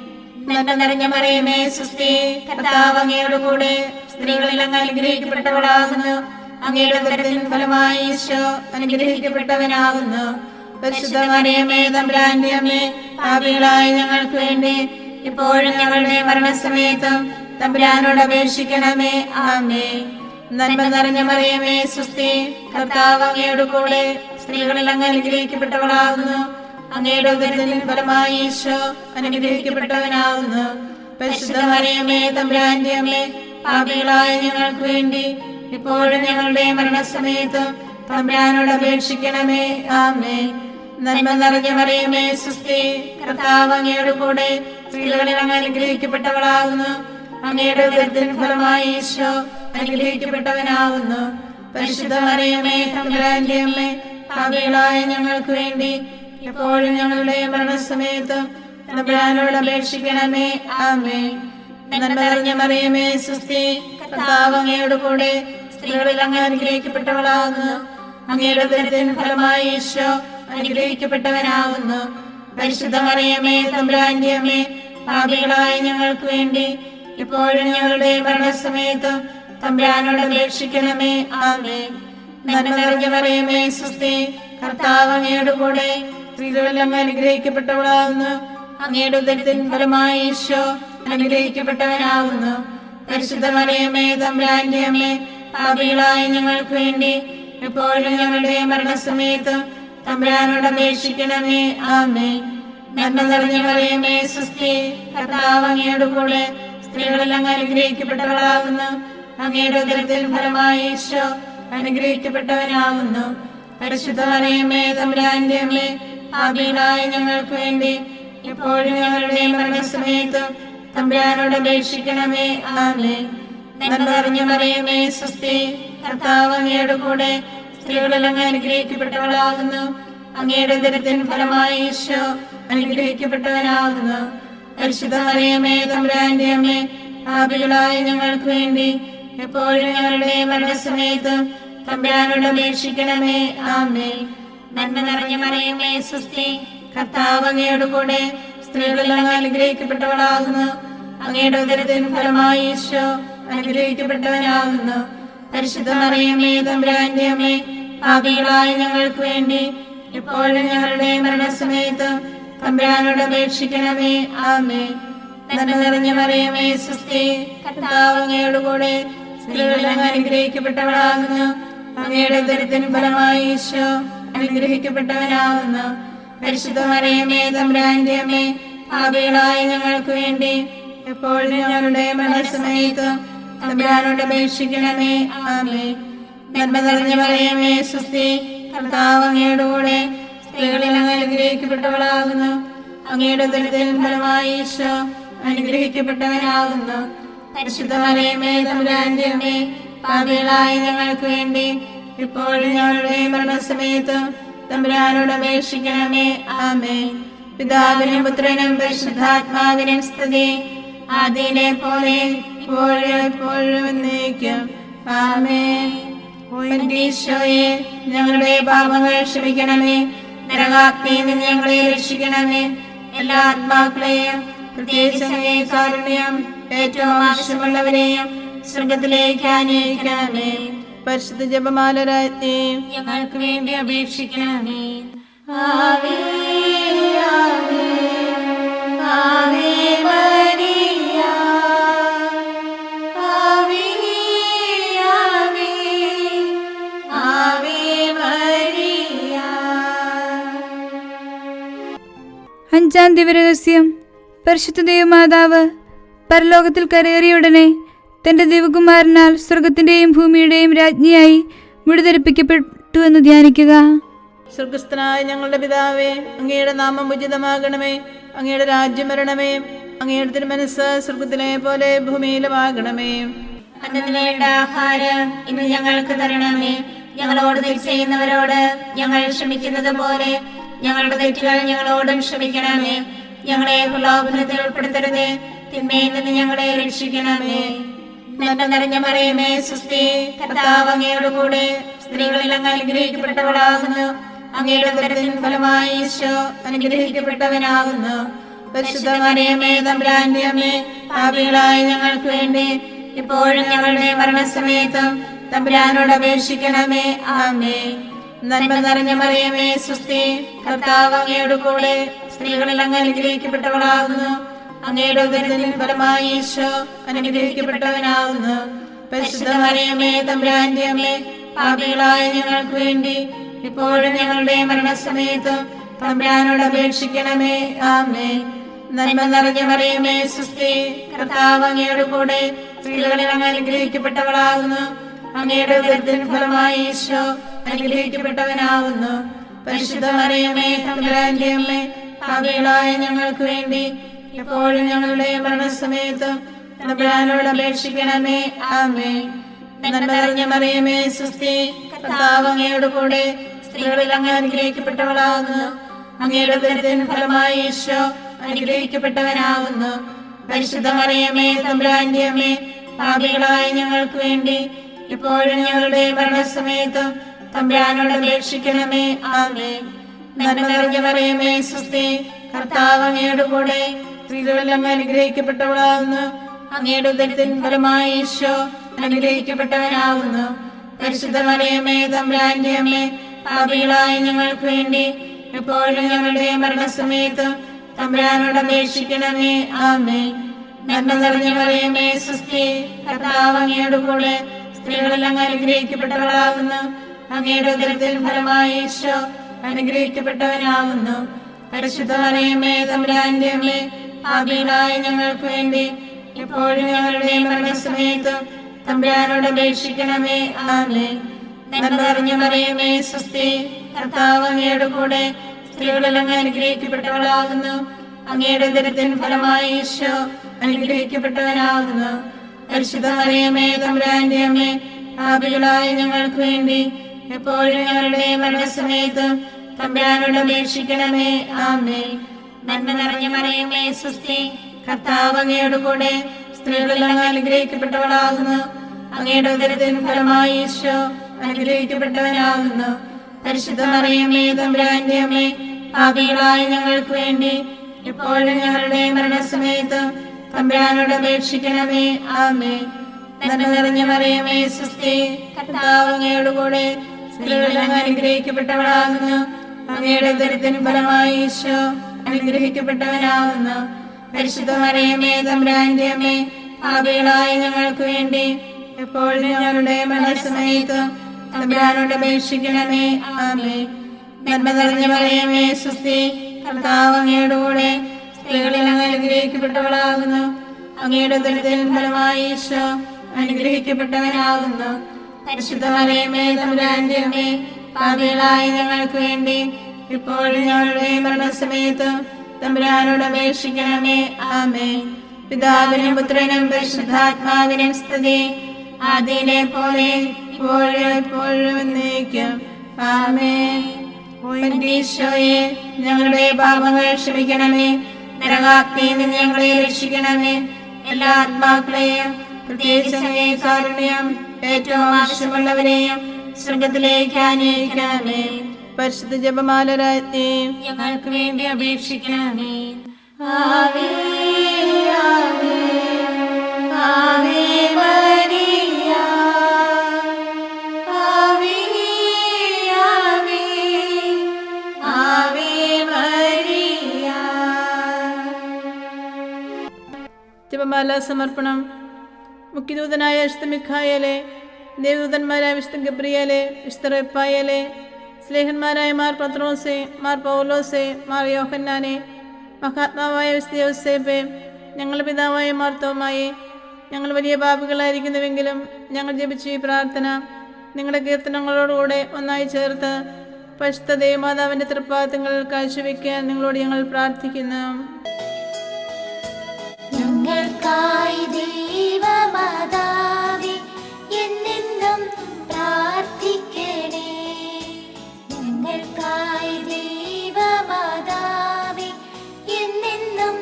നന്മ നിറഞ്ഞ മറിയമേ, സ്വസ്തി, കർത്താവ് അങ്ങയോട് കൂടെ സ്ത്രീകളിൽ അങ്ങ് അനുഗ്രഹിക്കപ്പെട്ടവളാകുന്നു. അങ്ങയുടെ ഉദരത്തിൻ ഫലമായി ഈശോ അനുഗ്രഹിക്കപ്പെട്ടവനാകുന്നു. പരിശുദ്ധ മറിയമേ, തമ്പുരാന്റെ അമ്മേ, പാപികളായ ഞങ്ങൾക്ക് വേണ്ടി ഇപ്പോഴും ഞങ്ങളുടെ മരണസമയത്തും തമ്പുരാനോട് അപേക്ഷിക്കണമേ. ആമേൻ. നന്മ നിറഞ്ഞ മറിയമേ, സ്വസ്തി, കർത്താവ് അങ്ങയോട് കൂടെ സ്ത്രീകളിൽ അങ്ങ് അനുഗ്രഹിക്കപ്പെട്ടവളാകുന്നു. അങ്ങയുടെ ഉദരത്തിൻ ഫലമായി ഈശോ അനുഗ്രഹിക്കപ്പെട്ടവനാകുന്നു. പരിശുദ്ധ മറിയമേ, തമ്പുരാന്റെ അമ്മേ, പാപികളായ ഞങ്ങൾക്ക് വേണ്ടി ഇപ്പോഴും ഞങ്ങളുടെ മരണസമയത്തും തമ്പുരാനോട് അപേക്ഷിക്കണമേ. ആമേൻ. നന്മ നിറഞ്ഞ മറിയമേ, സ്വസ്തി, കർത്താവ് അങ്ങയോട് കൂടെ സ്ത്രീകളിൽ അങ്ങ് അനുഗ്രഹിക്കപ്പെട്ടവളാകുന്നു. അങ്ങയുടെ ഉദരത്തിൻ ഫലമായി ഈശോ അനുഗ്രഹിക്കപ്പെട്ടവനാകുന്നു. പരിശുദ്ധ മറിയമേ, തമ്പുരാന്റെ അമ്മേ, പാപികളായ ഞങ്ങൾക്ക് വേണ്ടി ഇപ്പോഴും ഞങ്ങളുടെ മരണസമയത്തും തമ്പുരാനോട് അപേക്ഷിക്കണമേ. ആമേൻ. നന്മ നിറഞ്ഞ മറിയമേ, സ്വസ്തി, കർത്താവ് അങ്ങയോട് കൂടെ സ്ത്രീകളിൽ അങ്ങ് അനുഗ്രഹിക്കപ്പെട്ടവളാകുന്നു. അങ്ങയുടെ ഉദരത്തിൻ ഫലമായി ഈശോ അനുഗ്രഹിക്കപ്പെട്ടവനാകുന്നു. പരിശുദ്ധ മറിയമേ, തമ്പുരാന്റെ അമ്മേ, പാപികളായ ഞങ്ങൾക്ക് വേണ്ടി ഇപ്പോഴും ഞങ്ങളുടെ മരണസമയത്തും തമ്പുരാനോട് അപേക്ഷിക്കണമേ. ആമേൻ. നന്മ നിറഞ്ഞ മറിയമേ, സ്വസ്തി, കർത്താവ് അങ്ങയോട് കൂടെ സ്ത്രീകളിൽ അങ്ങ് അനുഗ്രഹിക്കപ്പെട്ടവളാകുന്നു. അങ്ങയുടെ ഉദരത്തിൻ ഫലമായി ഈശോ അനുഗ്രഹിക്കപ്പെട്ടവനാകുന്നു. പരിശുദ്ധ മറിയമേ, തമ്പുരാന്റെ അമ്മേ, പാപികളായ ഞങ്ങൾക്ക് വേണ്ടി ഇപ്പോഴും ഞങ്ങളുടെ മരണസമയത്തും തമ്പുരാനോട് അപേക്ഷിക്കണമേ. ആമേൻ. നന്മ നിറഞ്ഞ മറിയമേ, സ്വസ്തി, കർത്താവ് അങ്ങയോട് കൂടെ സ്ത്രീകളിൽ അങ്ങ് അനുഗ്രഹിക്കപ്പെട്ടവളാകുന്നു. അങ്ങയുടെ ഉദരത്തിൻ ഫലമായി ഈശോ അനുഗ്രഹിക്കപ്പെട്ടവനാകുന്നു. പരിശുദ്ധ മറിയമേ, തമ്പുരാന്റെ അമ്മേ, പാപികളായ ഞങ്ങൾക്ക് വേണ്ടി ഇപ്പോഴും ഞങ്ങളുടെ മരണസമയത്തും തമ്പുരാനോട് അപേക്ഷിക്കണമേ. ആമേൻ. നന്മ നിറഞ്ഞ മറിയമേ, സ്വസ്തി, കർത്താവ് അങ്ങയോട് കൂടെ സ്ത്രീകളിൽ അങ്ങ് അനുഗ്രഹിക്കപ്പെട്ടവളാകുന്നു. അങ്ങയുടെ ഉദരത്തിൻ ഫലമായി ഈശോ അനുഗ്രഹിക്കപ്പെട്ടവനാകുന്നു. പരിശുദ്ധ മറിയമേ, തമ്പുരാന്റെ അമ്മേ, പാപികളായ ഞങ്ങൾക്ക് വേണ്ടി എപ്പോഴും ഞങ്ങളുടെ മരണസമയത്തും തമ്പുരാനോട് അപേക്ഷിക്കണമേ. ആമേൻ. നന്മ നിറഞ്ഞ മറിയമേ, സ്വസ്തി, കർത്താവ് അങ്ങയോട് കൂടെ സ്ത്രീകളിൽ അങ്ങ് അനുഗ്രഹിക്കപ്പെട്ടവളാകുന്നു. അങ്ങയുടെ ഉദരത്തിൻ ഫലമായി ഈശോ അനുഗ്രഹിക്കപ്പെട്ടവനാകുന്നു. പരിശുദ്ധ മറിയമേ, തമ്പുരാന്റെ അമ്മേ, പാപികളായ ഞങ്ങൾക്ക് വേണ്ടി ഇപ്പോഴും ഞങ്ങളുടെ മരണസമയത്തും തമ്പുരാനോട് അപേക്ഷിക്കണമേ. ആമേൻ. നന്മ നിറഞ്ഞ മറിയമേ, സ്വസ്തി, കർത്താവ് അങ്ങയോട് കൂടെ സ്ത്രീകളിൽ അങ്ങ് അനുഗ്രഹിക്കപ്പെട്ടവളാകുന്നു. അങ്ങയുടെ ഉദരത്തിൻ ഫലമായി ഈശോ അനുഗ്രഹിക്കപ്പെട്ടവനാകുന്നു. പരിശുദ്ധ മറിയമേ, തമ്പുരാന്റെ അമ്മേ, പാപികളായ ഞങ്ങൾക്ക് വേണ്ടി എപ്പോഴും ഞങ്ങളുടെ മരണസമയത്തും തമ്പുരാനോട് അപേക്ഷിക്കണമേ. ആമേൻ. നന്മ നിറഞ്ഞ മറിയമേ, സ്വസ്തി, കർത്താവ് അങ്ങയോട് കൂടെ സ്ത്രീകളിൽ അങ്ങ് അനുഗ്രഹിക്കപ്പെട്ടവളാകുന്നു. അങ്ങയുടെ ഉദരത്തിൻ ഫലമായി ഈശോ അനുഗ്രഹിക്കപ്പെട്ടവനാകുന്നു. പരിശുദ്ധ മറിയമേ, തമ്പുരാന്റെ അമ്മേ, പാപികളായ ഞങ്ങൾക്ക് വേണ്ടി ഇപ്പോഴും ഞങ്ങളുടെ മരണസമയത്തും തമ്പുരാനോട് അപേക്ഷിക്കണമേ. ആമേൻ. പിതാവിനും പുത്രനും പരിശുദ്ധാത്മാവിനും സ്തുതി. ആദിയിലെ പോലെ ഇപ്പോഴും എപ്പോഴും എന്നേക്കും. ആമേൻ. ഈശോയെ, ഞങ്ങളുടെ പാപങ്ങൾ ക്ഷമിക്കണമേ. നരകാഗ്നിയിൽ നിന്ന് ഞങ്ങളെ രക്ഷിക്കണമേ. എല്ലാ ആത്മാക്കളെയും പ്രത്യേകിച്ച് അങ്ങേ കാരുണ്യം ഏറ്റവും ആവശ്യമുള്ളവരെയും സ്വർഗത്തിലേക്ക് ആനയിക്കണമേ. പരിശുദ്ധ ജപമാല രാജ്ഞി ഞങ്ങൾക്ക് വേണ്ടി അപേക്ഷിക്കണമേ. ആവേ ആവേ ആവേ മരിയ, ആവേ ആവേ ആവേ മരിയ. അഞ്ചാം ദിവരഹസ്യം. പരിശുദ്ധ ദൈവമാതാവ് പരലോകത്തിൽ കരയേറിയുടനെ തന്റെ ദൈവകുമാരനാൽ സ്വർഗത്തിന്റെയും ഭൂമിയുടെയും രാജ്ഞിയായി മുടിധരിപ്പിക്കപ്പെട്ടു എന്ന് ധ്യാനിക്കുക. സ്വർഗസ്ഥനായ ഞങ്ങളുടെ പിതാവേ, അങ്ങയുടെ നാമം ഉചിതമാകണമേ. അങ്ങയുടെ രാജ്യം വരണമേ. അങ്ങയുടെ തിരുമനസ്സ് സ്വർഗത്തിലെ പോലെ ഭൂമിയിലുമാകണമേ. അന്നന്ന് വേണ്ട ആഹാരം ഇന്ന് ഞങ്ങൾക്ക് തരണമേ. ഞങ്ങളോട് തെറ്റ് ചെയ്യുന്നവരോട് ഞങ്ങൾ ക്ഷമിക്കുന്നത് പോലെ ഞങ്ങളുടെ തെറ്റുകൾ ഞങ്ങളോടും ക്ഷമിക്കണമേ. ഞങ്ങളെ പ്രലോഭനത്തിൽ ഉൾപ്പെടുത്തരുതേ, തിന്മയിൽ നിന്ന് ഞങ്ങളെ രക്ഷിക്കണമേ. നന്മ നിറഞ്ഞ മറിയമേ, സ്വസ്തി, കർത്താവ് അങ്ങയോട് കൂടെ സ്ത്രീകളിൽ അങ്ങ് അനുഗ്രഹിക്കപ്പെട്ടവളാകുന്നു. അങ്ങയുടെ ഉദരത്തിൻ ഫലമായി ഈശോ അനുഗ്രഹിക്കപ്പെട്ടവനാകുന്നു. പരിശുദ്ധ മറിയമേ, തമ്പുരാന്റെ അമ്മേ, പാപികളായ ഞങ്ങൾക്ക് വേണ്ടി ഇപ്പോഴും ഞങ്ങളുടെ മരണസമയത്തും തമ്പുരാനോട് അപേക്ഷിക്കണമേ. ആമേൻ. നന്മ നിറഞ്ഞ മറിയമേ, സ്വസ്തി, കർത്താവ് അങ്ങയോട് കൂടെ സ്ത്രീകളിൽ അങ്ങ് അനുഗ്രഹിക്കപ്പെട്ടവളാകുന്നു. അങ്ങയുടെ ഉദരത്തിൻ ഫലമായി ഈശോ അനുഗ്രഹിക്കപ്പെട്ടവനാകുന്നു. പരിശുദ്ധ മറിയമേ, തമ്പുരാന്റെ അമ്മേ, പാപികളായ ഞങ്ങൾക്ക് വേണ്ടി ഇപ്പോഴും ഞങ്ങളുടെ മരണസമയത്തും തമ്പുരാനോട് അപേക്ഷിക്കണമേ. ആമേൻ. നന്മ നിറഞ്ഞ മറിയമേ, സ്വസ്തി, കർത്താവ് അങ്ങയോട് കൂടെ സ്ത്രീകളിൽ അങ്ങ് അനുഗ്രഹിക്കപ്പെട്ടവളാകുന്നു. അങ്ങയുടെ ഉദരത്തിൻ ഫലമായി ഈശോ അനുഗ്രഹിക്കപ്പെട്ടവനാകുന്നു. പരിശുദ്ധ മറിയമേ, തമ്പുരാന്റെ അമ്മേ, പാപികളായ ഞങ്ങൾക്ക് വേണ്ടി ഇപ്പോഴും ഞങ്ങളുടെ മരണസമയത്തും തമ്പുരാനോട് അപേക്ഷിക്കണമേ. ആമേൻ. നന്മ നിറഞ്ഞ മറിയമേ, സ്വസ്തി, കർത്താവ് അങ്ങയോട് കൂടെ സ്ത്രീകളിൽ അങ്ങ് അനുഗ്രഹിക്കപ്പെട്ടവളാകുന്നു. അങ്ങയുടെ ഉദരത്തിൻ ഫലമായി ഈശോ അനുഗ്രഹിക്കപ്പെട്ടവനാകുന്നു. പരിശുദ്ധ മറിയമേ, തമ്പുരാന്റെ അമ്മേ, പാപികളായ ഞങ്ങൾക്ക് വേണ്ടി ഇപ്പോഴും ഞങ്ങളുടെ മരണസമയത്തും തമ്പുരാനോട് അപേക്ഷിക്കണമേ. ആമേൻ. നന്മ നിറഞ്ഞ മറിയമേ, സ്വസ്തി, കർത്താവ് അങ്ങയോട് കൂടെ സ്ത്രീകളിൽ അങ്ങ് അനുഗ്രഹിക്കപ്പെട്ടവളാകുന്നു. അങ്ങയുടെ ഉദരത്തിൻ ഫലമായി ഈശോ അനുഗ്രഹിക്കപ്പെട്ടവനാകുന്നു. പരിശുദ്ധ മറിയമേ, തമ്പുരാന്റെ അമ്മേ, പാപികളായ ഞങ്ങൾക്ക് വേണ്ടി ഇപ്പോഴും ഞങ്ങളുടെ മരണസമയത്തും തമ്പുരാനോട് അപേക്ഷിക്കണമേ. ആമേൻ. നന്മ നിറഞ്ഞ മറിയമേ, സ്വസ്തി, കർത്താവ് അങ്ങയോട് കൂടെ സ്ത്രീകളിൽ അങ്ങ് അനുഗ്രഹിക്കപ്പെട്ടവളാകുന്നു. അങ്ങയുടെ ഉദരത്തിൻ ഫലമായി ഈശോ അനുഗ്രഹിക്കപ്പെട്ടവനാകുന്നു. പരിശുദ്ധ മറിയമേ, തമ്പുരാന്റെ അമ്മേ, പാപികളായ ഞങ്ങൾക്ക് വേണ്ടി ഇപ്പോഴും ഞങ്ങളുടെ മരണസമയത്തും തമ്പുരാനോട് അപേക്ഷിക്കണമേ. ആമേൻ. നന്മ നിറഞ്ഞ മറിയമേ, സ്വസ്തി, കർത്താവ് അങ്ങയോട് കൂടെ സ്ത്രീകളിൽ അങ്ങ് അനുഗ്രഹിക്കപ്പെട്ടവളാകുന്നു. അങ്ങയുടെ ഉദരത്തിൻ ഫലമായി ഈശോ അനുഗ്രഹിക്കപ്പെട്ടവനാകുന്നു. പരിശുദ്ധ മറിയമേ, തമ്പുരാന്റെ അമ്മേ, പാപികളായ ഞങ്ങൾക്ക് വേണ്ടി എപ്പോഴും ഞങ്ങളുടെ മരണസമയത്തും തമ്പുരാനോട് അപേക്ഷിക്കണമേ. ആമേൻ. നന്മ നിറഞ്ഞ മറിയമേ, സ്വസ്തി, കർത്താവ് അങ്ങയോട് കൂടെ സ്ത്രീകളിൽ അങ്ങ് അനുഗ്രഹിക്കപ്പെട്ടവളാകുന്നു. അങ്ങയുടെ ഉദരത്തിൻ ഫലമായി ഈശോ അനുഗ്രഹിക്കപ്പെട്ടവനാകുന്നു. പരിശുദ്ധ മറിയമേ, തമ്പുരാന്റെ അമ്മേ, പാപികളായ ഞങ്ങൾക്ക് വേണ്ടി ഇപ്പോഴും ഞങ്ങളുടെ മരണസമയത്തും തമ്പുരാനോട് അപേക്ഷിക്കണമേ. ആമേൻ. നന്മ നിറഞ്ഞ മറിയമേ, സ്വസ്തി, കർത്താവ് അങ്ങയോട് കൂടെ സ്ത്രീകളിൽ അങ്ങ് അനുഗ്രഹിക്കപ്പെട്ടവളാകുന്നു. അങ്ങയുടെ ഉദരത്തിൻ ഫലമായി ഈശോ അനുഗ്രഹിക്കപ്പെട്ടവനാകുന്നു. പരിശുദ്ധ മറിയമേ, തമ്പുരാന്റെ അമ്മേ, പാപികളായ ഞങ്ങൾക്ക് വേണ്ടി എപ്പോഴും ഞങ്ങളുടെ മരണസമയത്തും തമ്പുരാനോട് അപേക്ഷിക്കണമേ. ആമേൻ. നന്മ നിറഞ്ഞ മറിയമേ, സ്വസ്തി, കർത്താവ് അങ്ങയോട് കൂടെ സ്ത്രീകളിൽ അങ്ങ് അനുഗ്രഹിക്കപ്പെട്ടവളാകുന്നു. അങ്ങയുടെ ഉദരത്തിൻ ഫലമായി ഈശോ അനുഗ്രഹിക്കപ്പെട്ടവനാകുന്നു. പരിശുദ്ധ മറിയമേ, തമ്പുരാന്റെ അമ്മേ, പാപികളായ ഞങ്ങൾക്ക് വേണ്ടി ഇപ്പോഴും ഞങ്ങളുടെ മരണസമയത്തും തമ്പുരാനോട് അപേക്ഷിക്കണമേ. ആമേൻ. പിതാവിനും പുത്രനും പരിശുദ്ധാത്മാവിനും സ്തുതി, ആദിയിലെ പോലെ ഇപ്പോഴും എപ്പോഴും എന്നേക്കും. ആമേൻ. ഈശോയെ, ഞങ്ങളുടെ പാപങ്ങൾ ക്ഷമിക്കണമേ. നരകാഗ്നിയിൽ നിന്ന് ഞങ്ങളെ രക്ഷിക്കണമേ. എല്ലാ ആത്മാക്കളെയും പ്രത്യേകിച്ച് അങ്ങേ കാരുണ്യം ഏറ്റവും ആവശ്യമുള്ളവരെയും സ്വർഗത്തിലേക്ക് ആനയിക്കണമേ. പരിശുദ്ധ ജപമാല രാജ്ഞി, ഞങ്ങൾക്ക് വേണ്ടി അപേക്ഷിക്കണമേ. ആവേ ആവേ ആവേ മരിയ, ആവേ ആവേ ആവേ മരിയ. ജപമാല സമർപ്പണം. മുഖ്യദൂതനായ വിശുദ്ധ മിഖായേലെ, ദേവദൂതന്മാരായ വിശുദ്ധ ഗബ്രിയേലെ, വിശുദ്ധ റഫായേലെ, സ്ലേഹന്മാരായ മാർ പത്രോസെ, മാർ പൗലോസെ, മാർ യോഹന്നാനെ, മഹാത്മാവായ വിശുദ്ധ യോസേപ്പെ, ഞങ്ങളുടെ പിതാവായ മാർ തോമായെ, ഞങ്ങൾ വലിയ പാപികളായിരിക്കുന്നുവെങ്കിലും ഞങ്ങൾ ജപിച്ച ഈ പ്രാർത്ഥന നിങ്ങളുടെ കീർത്തനങ്ങളോടുകൂടെ ഒന്നായി ചേർത്ത് പരിശുദ്ധ ദേവമാതാവിൻ്റെ തൃപ്പാദങ്ങളിൽ കാഴ്ചവെക്കാൻ നിങ്ങളോട് ഞങ്ങൾ പ്രാർത്ഥിക്കുന്നു. ഞങ്ങൾക്കായി ദൈവമാതാവേ എന്നെന്നും പ്രാർത്ഥിക്കണേ. ഞങ്ങൾക്കായി ദൈവമാതാവേ എന്നെന്നും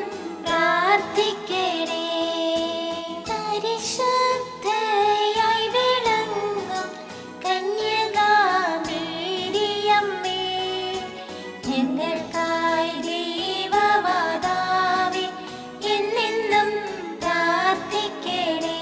പ്രാർത്ഥിക്കണേ. പരിശുദ്ധയായി വിളങ്ങും കന്യകാമേരിയമ്മേ, ഞങ്ങൾക്കായി ദൈവമാതാവേ എന്നെന്നും പ്രാർത്ഥിക്കണേ.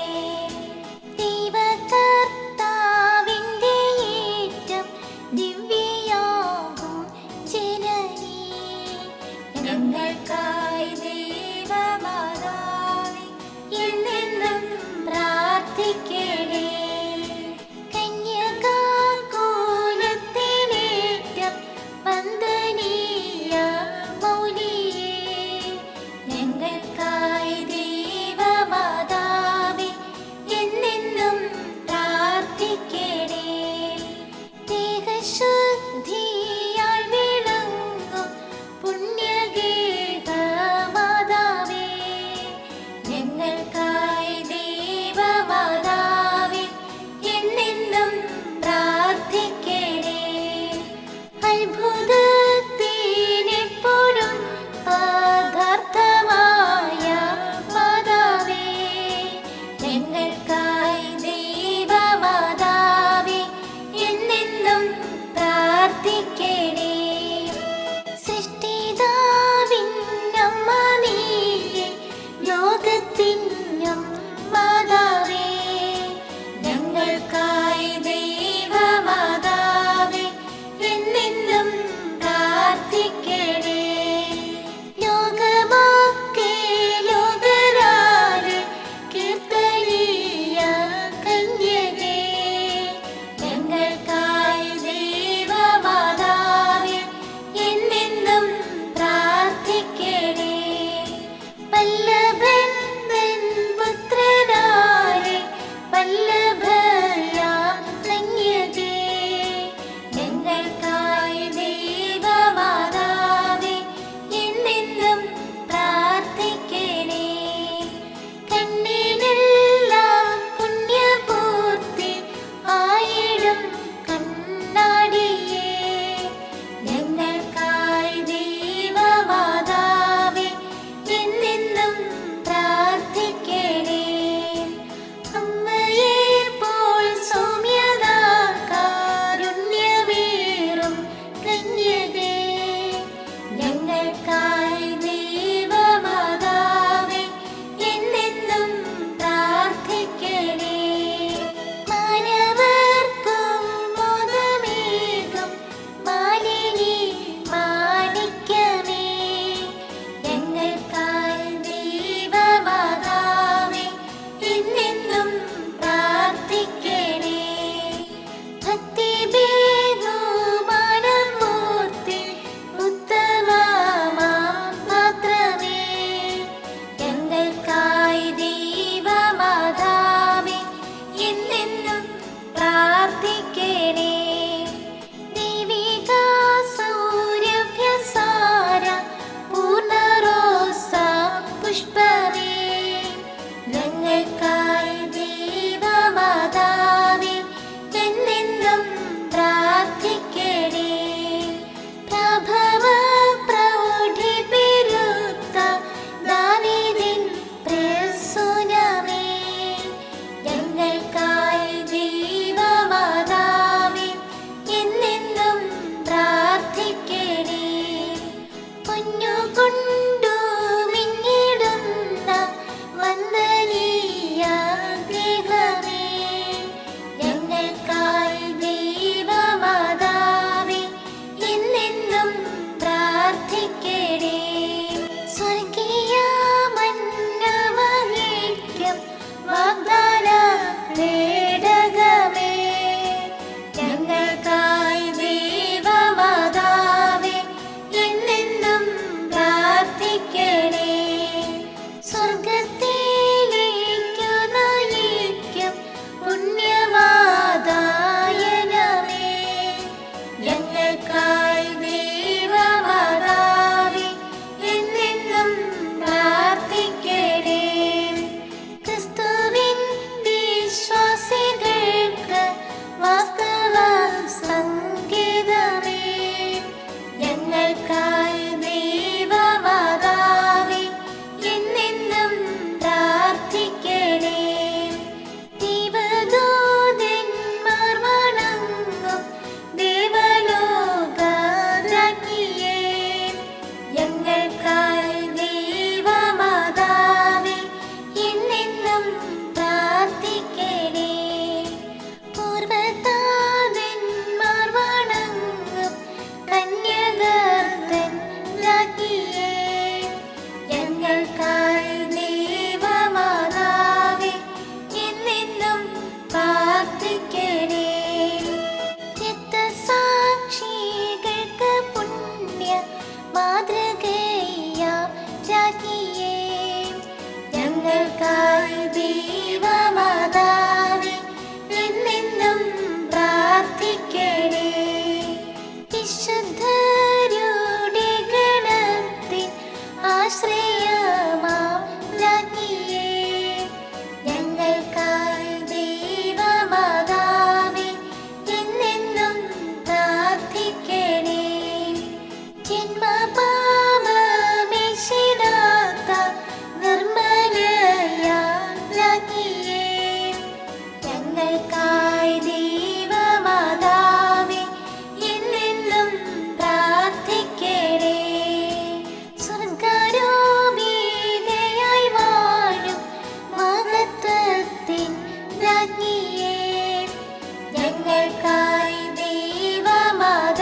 ഞങ്ങൾക്കായി ദൈവമാതാവേ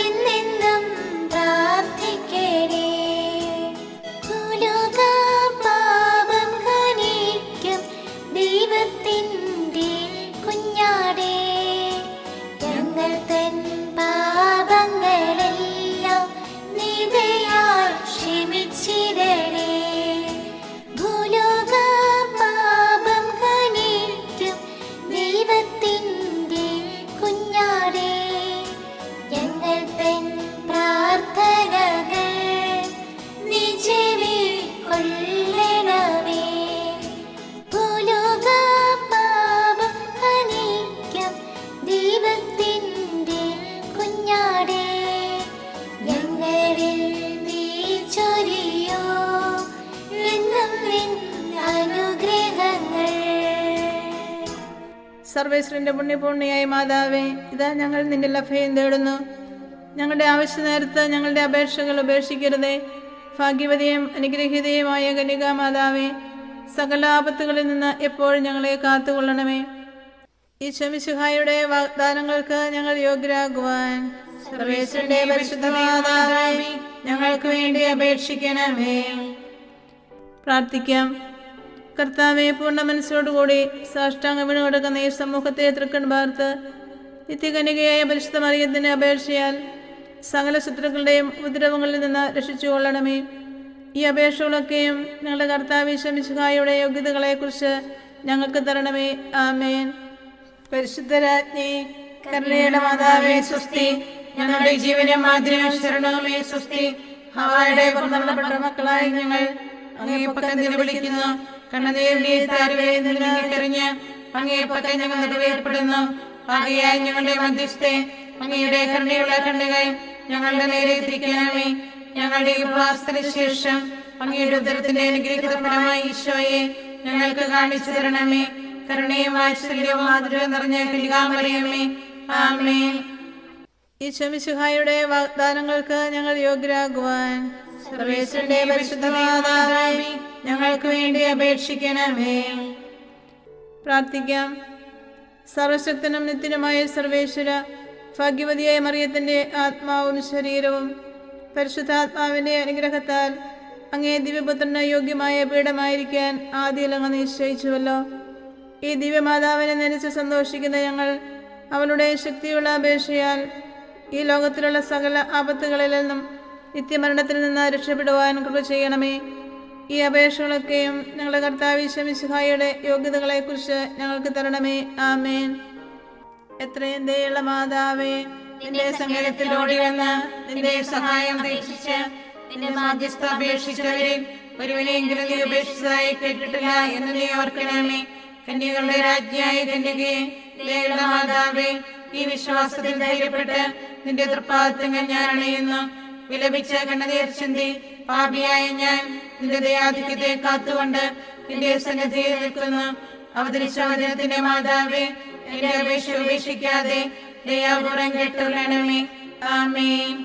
എന്നെന്നും പ്രാർത്ഥിക്കണേ. ഭൂലോക പാപം ഹനിക്കും ദൈവത്തിൻ്റെ കുഞ്ഞാടേ, ഞങ്ങൾ തൻ പാപങ്ങളെല്ലാം നിദയാൽ ക്ഷമിച്ചിടണേ. ഭൂലോക പാപം ഹനിക്കും ദൈവത്തിൻ്റെ കുഞ്ഞാടേ, ഞങ്ങൾ തൻ പ്രാർത്ഥനകൾ നീ ചെവിക്കൊള്ളണമേ. ഭൂലോക പാപം ഹനിക്കും ദൈവത്തിൻ്റെ കുഞ്ഞാടേ, ഞങ്ങളിൽ നീ ചൊരിയോ എന്നും നിൻ അനുഗ്രഹങ്ങൾ. സർവേശ്വരന്റെ പുണ്യപൂർണിയായ മാതാവേ, ഇതാ ഞങ്ങൾ നിന്റെ അഭയം തേടുന്നു. ഞങ്ങളുടെ ആവശ്യ നേരത്ത് ഞങ്ങളുടെ അപേക്ഷകൾ ഉപേക്ഷിക്കരുതേ. ഭാഗ്യവതിയും അനുഗ്രഹീതയുമായ കന്യകാ മാതാവേ, സകല ആപത്തുകളിൽ നിന്ന് എപ്പോഴും ഞങ്ങളെ കാത്തുകൊള്ളണമേ. ഈശോ മിശിഹായുടെ വാഗ്ദാനങ്ങൾക്ക് ഞങ്ങൾ യോഗ്യരാകുവാൻ സർവേശ്വരന്റെ പരിശുദ്ധ മാതാവേ, ഞങ്ങൾക്ക് വേണ്ടി അപേക്ഷിക്കണമേ. പ്രാർത്ഥിക്കാം. കർത്താവെ, പൂർണ്ണ മനസ്സോടുകൂടി സാഷ്ടാംഗം വീണ് കൊടുക്കുന്ന ഈ സമൂഹത്തെ തൃക്കൺ പാർത്ത് നിത്യകന്യകയായ പരിശുദ്ധ മറിയത്തിന്റെ അപേക്ഷയാൽ സകല ശത്രുക്കളുടെയും ഉപദ്രവങ്ങളിൽ നിന്ന് രക്ഷിച്ചുകൊള്ളണമേ. ഈ അപേക്ഷകളൊക്കെയും ഞങ്ങളുടെ കർത്താവ് ഈശോ മിശിഹായുടെ യോഗ്യതകളെക്കുറിച്ച് ഞങ്ങൾക്ക് തരണമേ. ആമേൻ. പരിശുദ്ധരാജ്ഞി, കരുണയുടെ മാതാവേ സ്വസ്തി. ഞങ്ങളുടെ ജീവനും മാതിരിയും ശരണവുമേ സ്വസ്തി. ഹവായുടെ പുറന്തള്ളപ്പെട്ട മക്കളായി ഞങ്ങൾ അങ്ങേ പക്കം വിളിക്കുന്നു. കണ്ണുനീരിന്റെ താരുവേ നിന്നിട്ടെറിഞ്ഞ് അങ്ങേ പക്കം ഞങ്ങൾ നെടുവേർപ്പെടുന്നു. ആകയായി ഞങ്ങളുടെ മധ്യസ്ഥെ അങ്ങയുടെ കരുണയുള്ള കണ്ണുകൾ ഞങ്ങളുടെ നേരെ തിരിക്കണമേ. ഞങ്ങളുടെ ഉപവാസത്തിന് ശേഷം അങ്ങയുടെ ഉദരത്തിന്റെ അനുഗ്രഹിത ഫലമായി ഈശോയെ ഞങ്ങൾക്ക് കാണിച്ചു തരണമേ. കരുണയും വാത്സല്യവും മാധുര്യവും നിറഞ്ഞ കന്യകാമറിയമേ, ആമേൻ. ഈശോ മിശിഹായുടെ വാഗ്ദാനങ്ങൾക്ക് ഞങ്ങൾ യോഗ്യരാകുവാൻ സർവേശ്വരന്റെ പരിശുദ്ധ മാതാവേ, ഞങ്ങൾക്ക് വേണ്ടി അപേക്ഷിക്കണമേ. പ്രാർത്ഥിക്കാം. സർവശക്തനും നിത്യനുമായ സർവേശ്വര, ഭാഗ്യവതിയായ മറിയത്തിന്റെ ആത്മാവും ശരീരവും പരിശുദ്ധാത്മാവിന്റെ അനുഗ്രഹത്താൽ അങ്ങേ ദിവ്യപുത്രന് യോഗ്യമായ പീഠമായിരിക്കാൻ ആദ്യം അങ്ങ് നിശ്ചയിച്ചുവല്ലോ. ഈ ദിവ്യമാതാവിനെ നനച്ച് സന്തോഷിക്കുന്ന ഞങ്ങൾ അവളുടെ ശക്തിയുള്ള അപേക്ഷയാൽ ഈ ലോകത്തിലുള്ള സകല ആപത്തുകളിൽ നിന്നും നിത്യമരണത്തിൽ നിന്ന് രക്ഷപ്പെടുവാൻ കൃപ ചെയ്യണമേ. ഈ അപേക്ഷകളൊക്കെയും ഞങ്ങളുടെ കർത്താവ് ഈശോ മിശിഹായുടെ യോഗ്യതകളെക്കുറിച്ച് ഞങ്ങൾക്ക് തരണമേ. ആമേൻ. എത്രയും ദയുള്ള മാതാവേ, നിന്റെ സങ്കേതത്തിൽ ഓടി വന്ന് നിന്റെ സഹായം അപേക്ഷിച്ച് നിന്റെ മാധ്യസ്ഥ അപേക്ഷിച്ചവരിൽ ഒരുവനെങ്കിലും നീ ഉപേക്ഷിച്ചതായി കേട്ടിട്ടില്ല എന്ന് നീ ഓർക്കണമേ. കന്യകളുടെ രാജ്ഞിയായ കന്യകയെ, ദയുള്ള മാതാവേ, ഈ വിശ്വാസത്തിൽ ധൈര്യപ്പെട്ട് നിന്റെ തൃപ്പാദത്തങ്ങൾ ഞാൻ അണയുന്നു. വിലപിച്ച കണ്ണുനീർ ചിന്തി പാപിയായ ഞാൻ നിന്റെ ദയാധിക്യത്തെ കാത്തുകൊണ്ട് നിന്റെ സന്നിധിയിൽ നിൽക്കുന്നു. അവതരിച്ച വചനത്തിന്റെ മാതാവേ, എന്റെ അപേക്ഷ ഉപേക്ഷിക്കാതെ ദയാപൂർവം കേട്ടുകൊള്ളണമേ. ആമേൻ.